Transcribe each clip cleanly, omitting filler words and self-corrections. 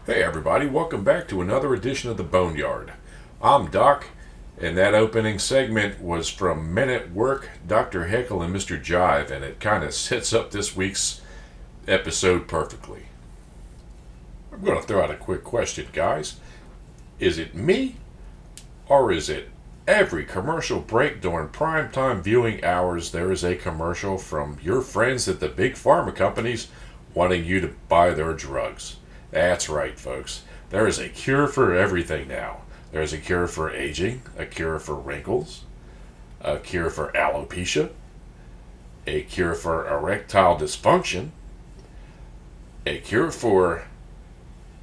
Hey everybody, welcome back to another edition of the Boneyard. I'm Doc, and that opening segment was from Men at Work, Dr. Heckle and Mr. Jive, and it kind of sets up this week's episode perfectly. I'm going to throw out a quick question, guys. Is it me, or is it every commercial break during primetime viewing hours there is a commercial from your friends at the big pharma companies wanting you to buy their drugs? That's right, folks. There is a cure for everything now. There's a cure for aging, a cure for wrinkles, a cure for alopecia, a cure for erectile dysfunction, a cure for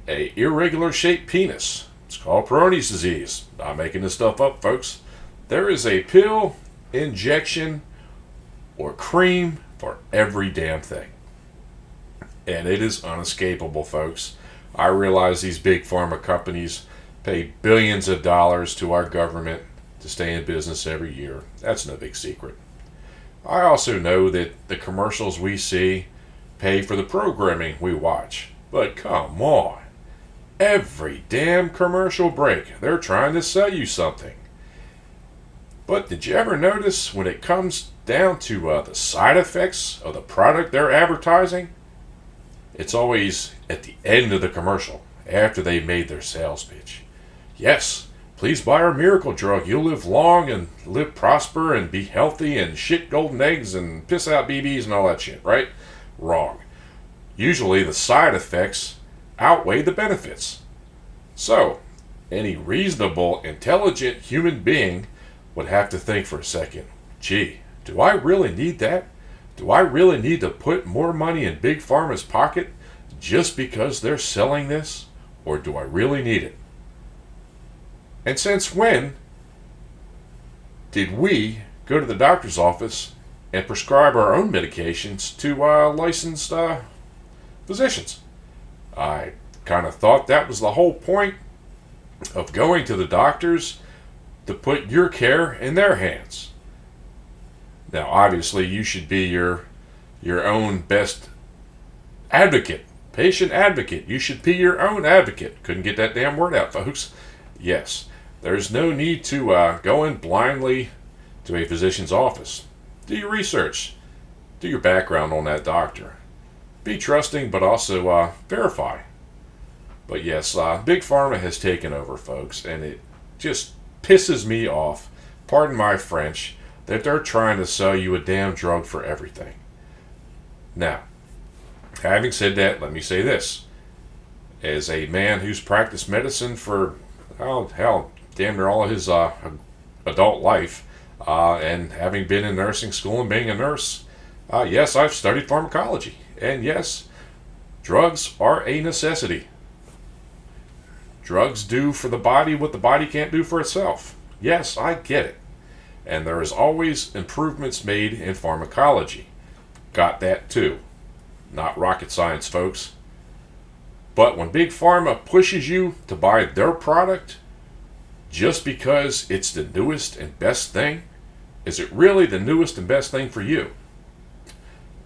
a irregular shaped penis. It's called Peyronie's disease. Not making this stuff up, folks. There is a pill, injection, or cream for every damn thing. And it is unescapable, folks. I realize these big pharma companies pay billions of dollars to our government to stay in business every year. That's no big secret. I also know that the commercials we see pay for the programming we watch. But come on. Every damn commercial break, they're trying to sell you something. But did you ever notice when it comes down to the side effects of the product they're advertising? It's always at the end of the commercial, after they've made their sales pitch. Yes, please buy our miracle drug. You'll live long and live prosper and be healthy and shit golden eggs and piss out BBs and all that shit, right? Wrong. Usually the side effects outweigh the benefits. So, any reasonable, intelligent human being would have to think for a second, gee, do I really need that? Do I really need to put more money in Big Pharma's pocket just because they're selling this? Or do I really need it? And since when did we go to the doctor's office and prescribe our own medications to licensed physicians? I kind of thought that was the whole point of going to the doctors, to put your care in their hands. Now, obviously, you should be your own best advocate, patient advocate. You should be your own advocate. Couldn't get that damn word out, folks. Yes, there's no need to go in blindly to a physician's office. Do your research. Do your background on that doctor. Be trusting, but also verify. But yes, Big Pharma has taken over, folks, and it just pisses me off, pardon my French, that they're trying to sell you a damn drug for everything. Now, having said that, let me say this. As a man who's practiced medicine for, damn near all of his adult life, and having been in nursing school and being a nurse, yes, I've studied pharmacology. And yes, drugs are a necessity. Drugs do for the body what the body can't do for itself. Yes, I get it. And there is always improvements made in pharmacology. Got that too. Not rocket science, folks. But when Big Pharma pushes you to buy their product just because it's the newest and best thing, is it really the newest and best thing for you?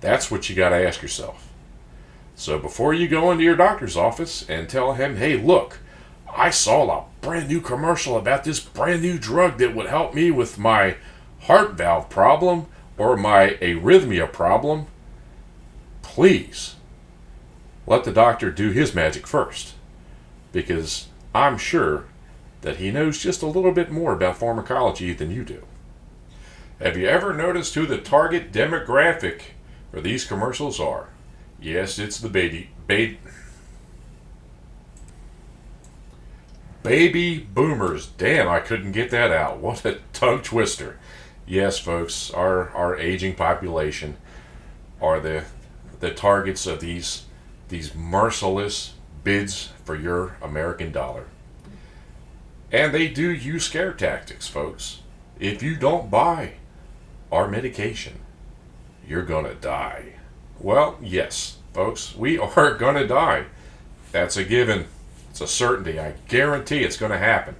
That's what you got to ask yourself. So before you go into your doctor's office and tell him, hey, look, I saw a brand new commercial about this brand new drug that would help me with my heart valve problem or my arrhythmia problem, please let the doctor do his magic first, because I'm sure that he knows just a little bit more about pharmacology than you do. Have you ever noticed who the target demographic for these commercials are? Yes, it's the baby boomers. Damn, I couldn't get that out. What a tongue twister. Yes, folks, our aging population are the targets of these merciless bids for your American dollar. And they do use scare tactics, folks. If you don't buy our medication, you're gonna die. Well, yes, folks, we are gonna die. That's a given. It's a certainty. I guarantee it's going to happen.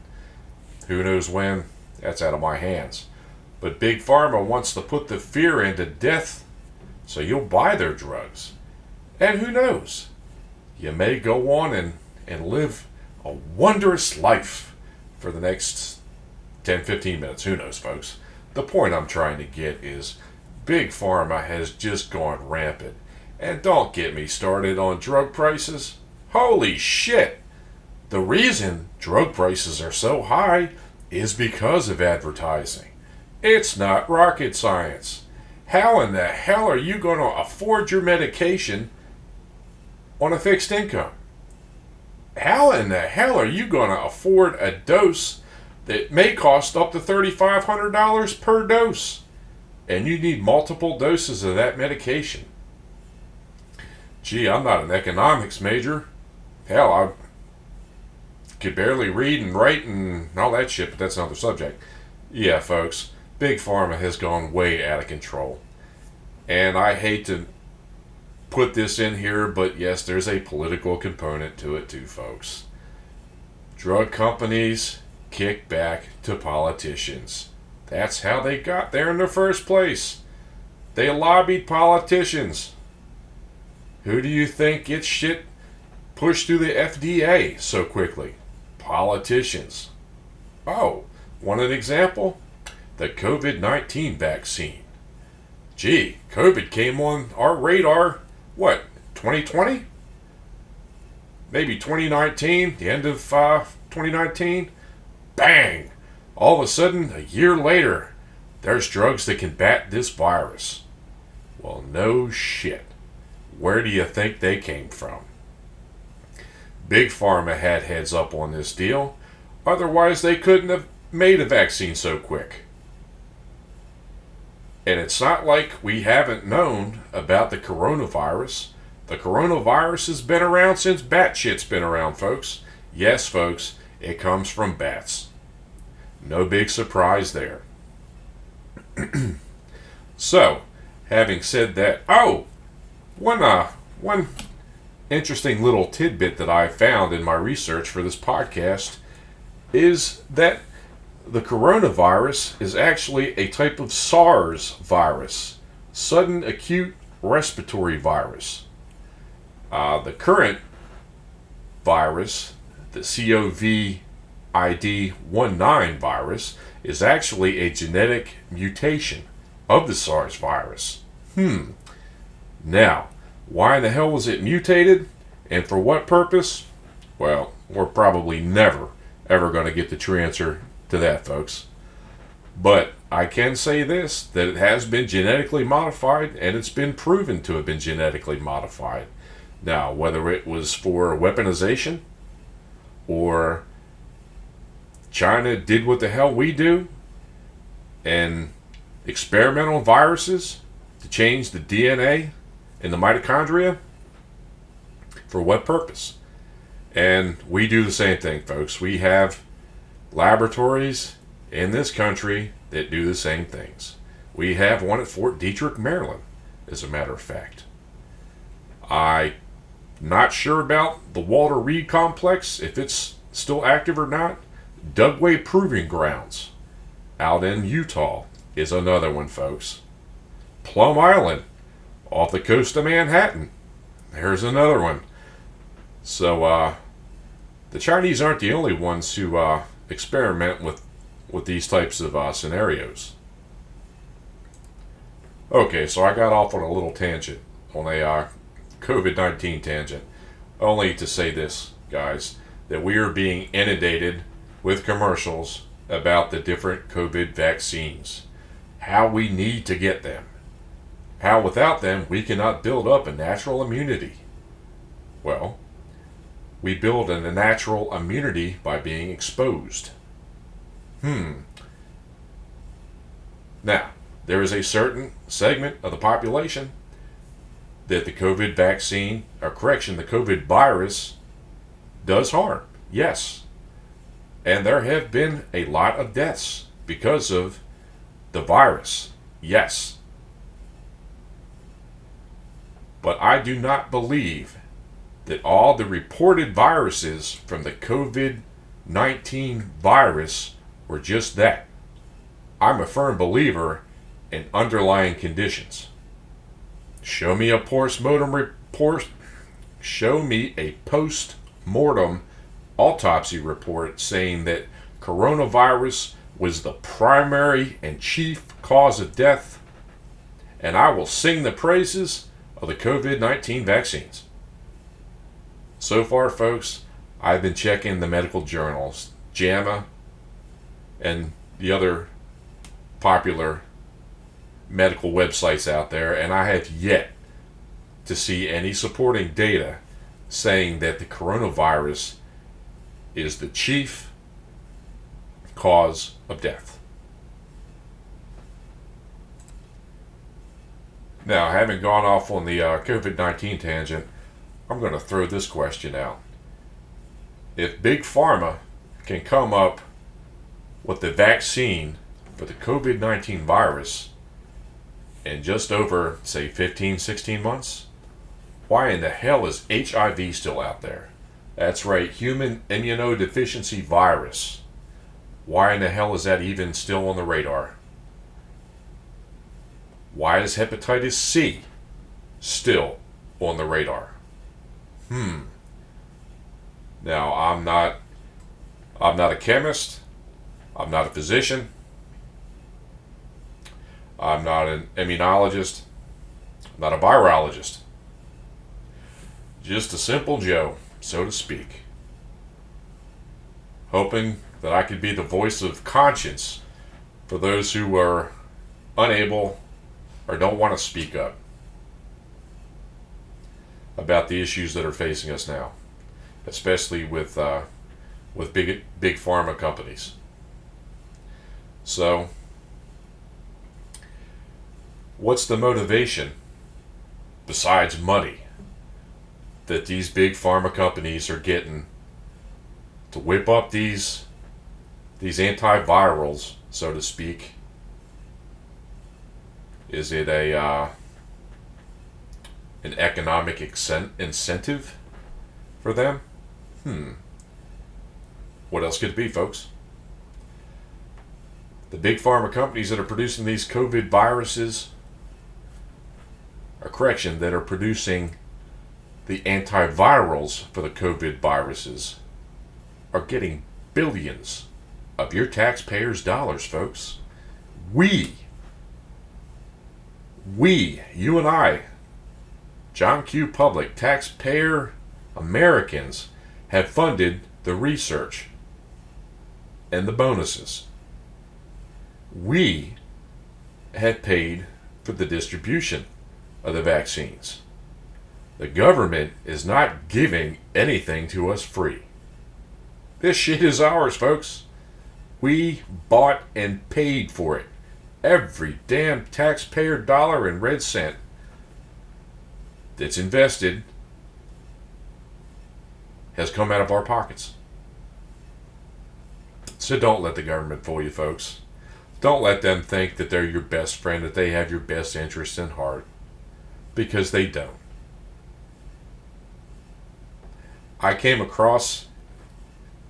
Who knows when? That's out of my hands. But Big Pharma wants to put the fear into death so you'll buy their drugs. And who knows? You may go on and and live a wondrous life for the next 10, 15 minutes. Who knows, folks? The point I'm trying to get is Big Pharma has just gone rampant. And don't get me started on drug prices. Holy shit! The reason drug prices are so high is because of advertising. It's not rocket science. How in the hell are you going to afford your medication on a fixed income? How in the hell are you going to afford a dose that may cost up to $3,500 per dose? And you need multiple doses of that medication. Gee, I'm not an economics major. Hell, I could barely read and write and all that shit, but that's another subject. Yeah, folks, Big Pharma has gone way out of control. And I hate to put this in here, but yes, there's a political component to it too, folks. Drug companies kick back to politicians. That's how they got there in the first place. They lobbied politicians. Who do you think gets shit pushed through the FDA so quickly? Politicians. Oh, want an example? The COVID-19 vaccine. Gee, COVID came on our radar, 2020? Maybe 2019, the end of 2019? Bang! All of a sudden, a year later, there's drugs that combat this virus. Well, no shit. Where do you think they came from? Big Pharma had heads up on this deal. Otherwise, they couldn't have made a vaccine so quick. And it's not like we haven't known about the coronavirus. The coronavirus has been around since bat shit's been around, folks. Yes, folks, it comes from bats. No big surprise there. So, having said that, one interesting little tidbit that I found in my research for this podcast is that the coronavirus is actually a type of SARS virus, sudden acute respiratory virus. The current virus, the COVID-19 virus, is actually a genetic mutation of the SARS virus. Now, why in the hell was it mutated? And for what purpose? Well, we're probably never, ever going to get the true answer to that, folks. But I can say this, that it has been genetically modified, and it's been proven to have been genetically modified. Now, whether it was for weaponization, or China did what the hell we do, and experimental viruses to change the DNA in the mitochondria, for what purpose? And we do the same thing, folks. We have laboratories in this country that do the same things. We have one at Fort Detrick, Maryland, as a matter of fact. I'm not sure about the Walter Reed Complex, if it's still active or not. Dugway Proving Grounds out in Utah is another one, folks. Plum Island off the coast of Manhattan, there's another one. So the Chinese aren't the only ones who experiment with these types of scenarios. Okay, so I got off on a little tangent, on a COVID-19 tangent, only to say this, guys, that we are being inundated with commercials about the different COVID vaccines, how we need to get them, how without them we cannot build up a natural immunity. Well, we build a natural immunity by being exposed. Now, there is a certain segment of the population that the COVID vaccine, or correction, the COVID virus does harm. Yes. And there have been a lot of deaths because of the virus. Yes. But I do not believe that all the reported viruses from the COVID-19 virus were just that. I'm a firm believer in underlying conditions. Show me a postmortem report mortem autopsy report saying that coronavirus was the primary and chief cause of death, and I will sing the praises of the COVID-19 vaccines. So far, folks, I've been checking the medical journals, JAMA, and the other popular medical websites out there, and I have yet to see any supporting data saying that the coronavirus is the chief cause of death. Now, having gone off on the COVID-19 tangent, I'm going to throw this question out. If Big Pharma can come up with the vaccine for the COVID-19 virus in just over, say, 15, 16 months, why in the hell is HIV still out there? That's right, human immunodeficiency virus. Why in the hell is that even still on the radar? Why is hepatitis C still on the radar? Now, I'm not a chemist. I'm not a physician. I'm not an immunologist. I'm not a virologist. Just a simple Joe, so to speak. Hoping that I could be the voice of conscience for those who are unable or don't want to speak up about the issues that are facing us now, especially with big pharma companies. So, what's the motivation besides money that these big pharma companies are getting to whip up these antivirals, so to speak? Is it an economic incentive for them? What else could it be, folks? The big pharma companies that are producing these COVID viruses, that are producing the antivirals for the COVID viruses, are getting billions of your taxpayers' dollars, folks. We, you and I, John Q. Public, taxpayer Americans, have funded the research and the bonuses. We have paid for the distribution of the vaccines. The government is not giving anything to us free. This shit is ours, folks. We bought and paid for it. Every damn taxpayer dollar and red cent that's invested has come out of our pockets. So don't let the government fool you, folks. Don't let them think that they're your best friend, that they have your best interest in heart, because they don't. I came across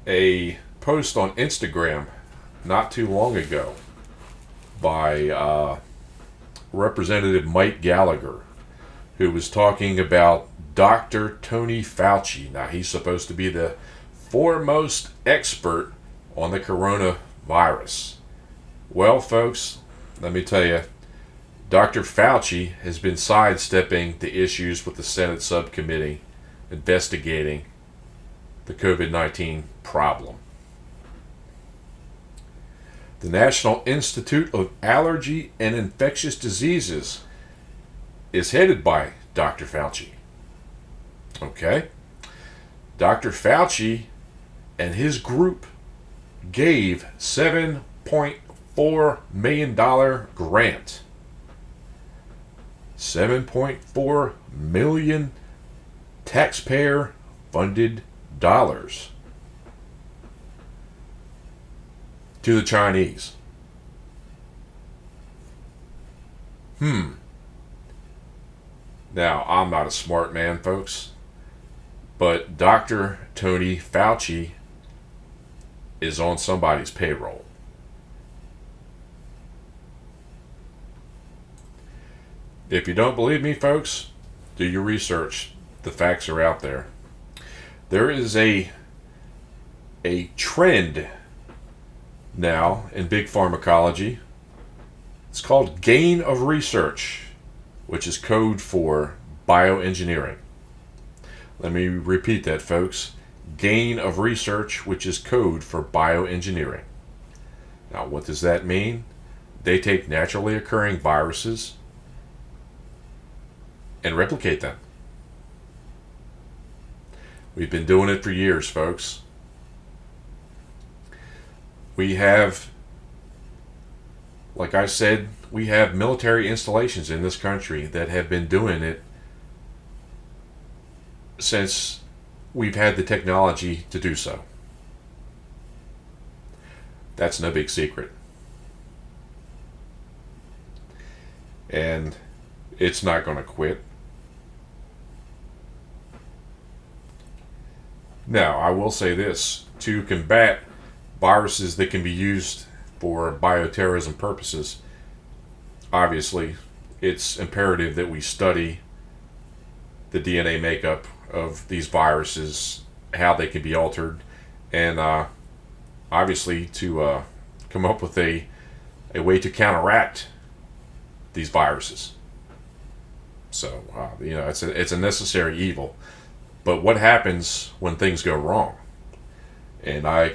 a post on Instagram not too long ago by Representative Mike Gallagher, who was talking about Dr. Tony Fauci. Now, he's supposed to be the foremost expert on the coronavirus. Well, folks, let me tell you, Dr. Fauci has been sidestepping the issues with the Senate subcommittee investigating the COVID-19 problem. The National Institute of Allergy and Infectious Diseases is headed by Dr. Fauci. Okay? Dr. Fauci and his group gave $7.4 million grant. $7.4 million taxpayer-funded dollars to the Chinese. Now, I'm not a smart man, folks, but Dr. Tony Fauci is on somebody's payroll. If you don't believe me, folks, do your research. The facts are out there. There is a trend now in big pharmacology. It's called gain of research, which is code for bioengineering. Let me repeat that, folks. Gain of research, which is code for bioengineering. Now, what does that mean? They take naturally occurring viruses and replicate them. We've been doing it for years, folks. We have, like I said, we have military installations in this country that have been doing it since we've had the technology to do so. That's no big secret. And it's not going to quit. Now, I will say this. To combat viruses that can be used for bioterrorism purposes, obviously, it's imperative that we study the DNA makeup of these viruses, how they can be altered, and obviously to come up with a way to counteract these viruses. So, it's a necessary evil. But what happens when things go wrong? And I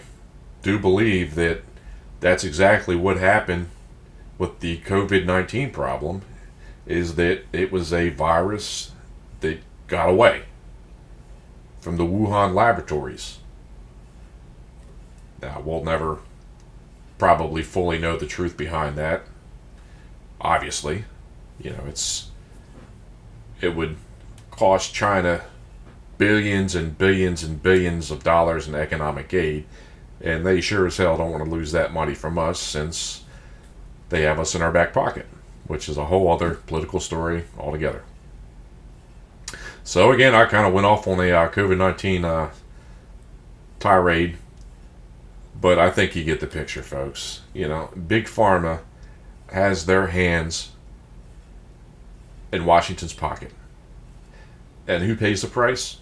do believe that that's exactly what happened with the COVID-19 problem, is that it was a virus that got away from the Wuhan laboratories. Now, we'll never probably fully know the truth behind that. Obviously, it would cost China billions and billions and billions of dollars in economic aid, and they sure as hell don't want to lose that money from us, since they have us in our back pocket, which is a whole other political story altogether. So again, I kind of went off on a COVID-19 tirade, but I think you get the picture, folks. Big Pharma has their hands in Washington's pocket. And who pays the price?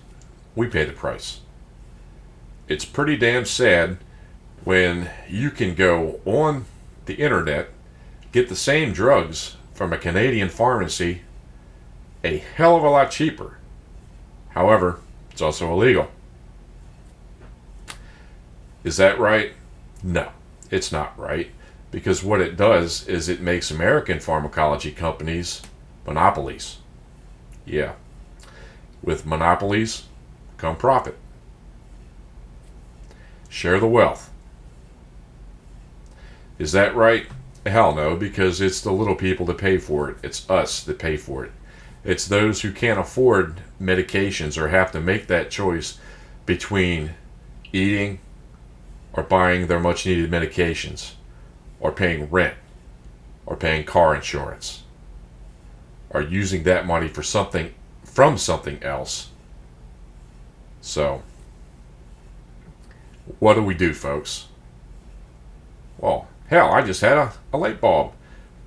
We pay the price. It's pretty damn sad when you can go on the internet, get the same drugs from a Canadian pharmacy a hell of a lot cheaper. However, it's also illegal. Is that right? No, it's not right. Because what it does is it makes American pharmacology companies monopolies. Yeah. With monopolies come profit. Share the wealth. Is that right? Hell no, because it's the little people that pay for it. It's us that pay for it. It's those who can't afford medications or have to make that choice between eating or buying their much needed medications, or paying rent, or paying car insurance, or using that money for something from something else. So, what do we do, folks? Well, hell, I just had a light bulb.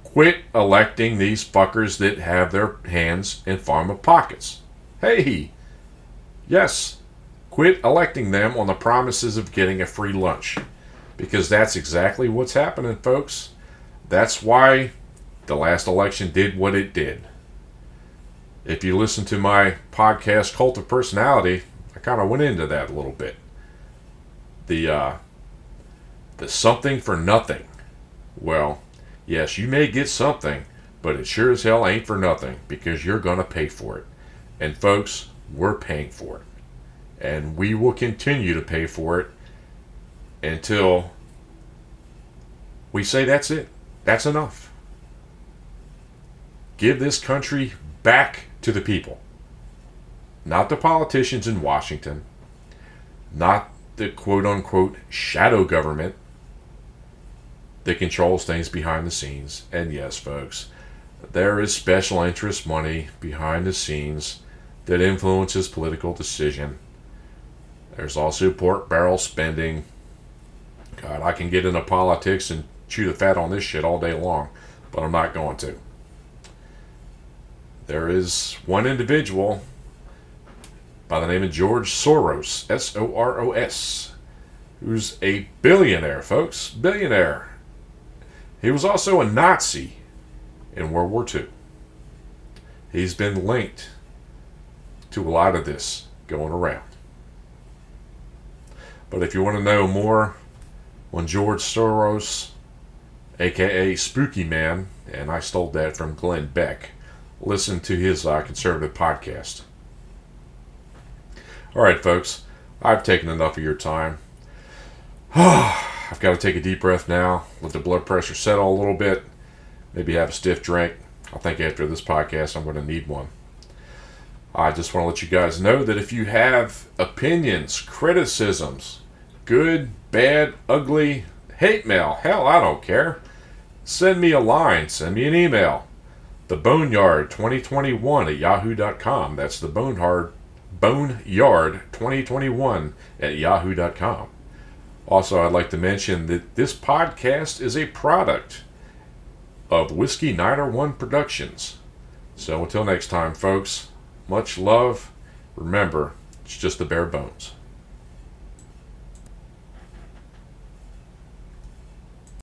Quit electing these fuckers that have their hands in pharma pockets. Hey, yes, quit electing them on the promises of getting a free lunch. Because that's exactly what's happening, folks. That's why the last election did what it did. If you listen to my podcast, Cult of Personality, I kind of went into that a little bit. The something for nothing. Well, yes, you may get something, but it sure as hell ain't for nothing, because you're going to pay for it. And folks, we're paying for it. And we will continue to pay for it until we say that's it. That's enough. Give this country back to the people. Not the politicians in Washington. Not the quote-unquote shadow government that controls things behind the scenes. And yes, folks, there is special interest money behind the scenes that influences political decision. There's also pork barrel spending. God, I can get into politics and chew the fat on this shit all day long, but I'm not going to. There is one individual by the name of George Soros, S-O-R-O-S, who's a billionaire, folks, billionaire. He was also a Nazi in World War II. He's been linked to a lot of this going around. But if you want to know more on George Soros, aka Spooky Man, and I stole that from Glenn Beck, listen to his conservative podcast. Alright, folks, I've taken enough of your time. I've got to take a deep breath now, let the blood pressure settle a little bit, maybe have a stiff drink. I think after this podcast I'm going to need one. I just want to let you guys know that if you have opinions, criticisms, good, bad, ugly, hate mail, hell, I don't care, send me a line, send me an email. theboneyard2021 at yahoo.com. That's the boneyard2021 at yahoo.com. Also, I'd like to mention that this podcast is a product of Whiskey 901 Productions. So until next time, folks, much love. Remember, it's just the bare bones.